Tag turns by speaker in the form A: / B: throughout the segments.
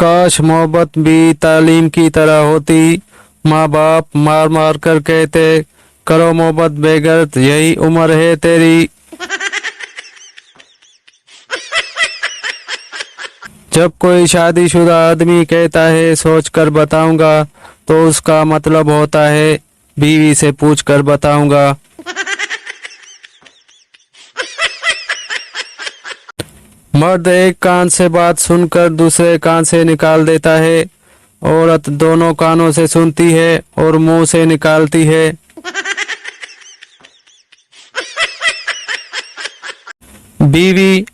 A: काश मोहब्बत भी तालीम की तरह होती। माँ बाप मार मार कर कहते करो मोहब्बत बेगैरत, यही उम्र है तेरी। जब कोई शादीशुदा आदमी कहता है सोच कर बताऊंगा, तो उसका मतलब होता है बीवी से पूछ कर बताऊंगा। मर्द एक कान से बात सुनकर दूसरे कान से निकाल देता है, औरत दोनों कानों से सुनती है और मुंह से निकालती है। बीवी,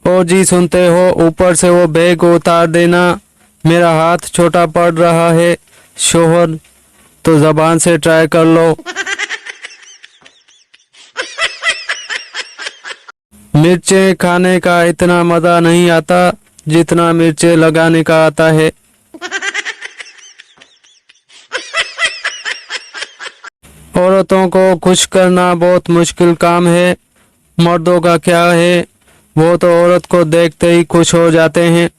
A: ओ जी सुनते हो, ऊपर से वो बैग उतार देना, मेरा हाथ छोटा पड़ रहा है। शोहर, तो जबान से ट्राई कर लो। मिर्चें खाने का इतना मजा नहीं आता जितना मिर्चें लगाने का आता है। औरतों को खुश करना बहुत मुश्किल काम है। मर्दों का क्या है, वो तो औरत को देखते ही खुश हो जाते हैं।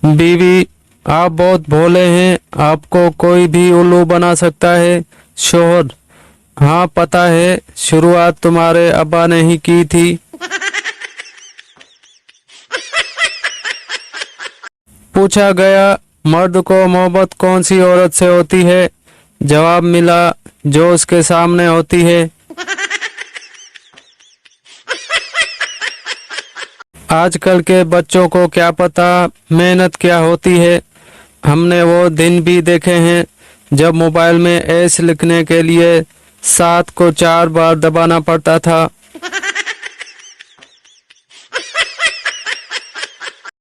A: बीवी, आप बहुत भोले हैं, आपको कोई भी उल्लू बना सकता है। शोहर, हाँ पता है, शुरुआत तुम्हारे अब्बा ने ही की थी। पूछा गया, मर्द को मोहब्बत कौन सी औरत से होती है? जवाब मिला, जो उसके सामने होती है। आजकल के बच्चों को क्या पता मेहनत क्या होती है। हमने वो दिन भी देखे हैं जब मोबाइल में एस लिखने के लिए 7 को 4 बार दबाना पड़ता था।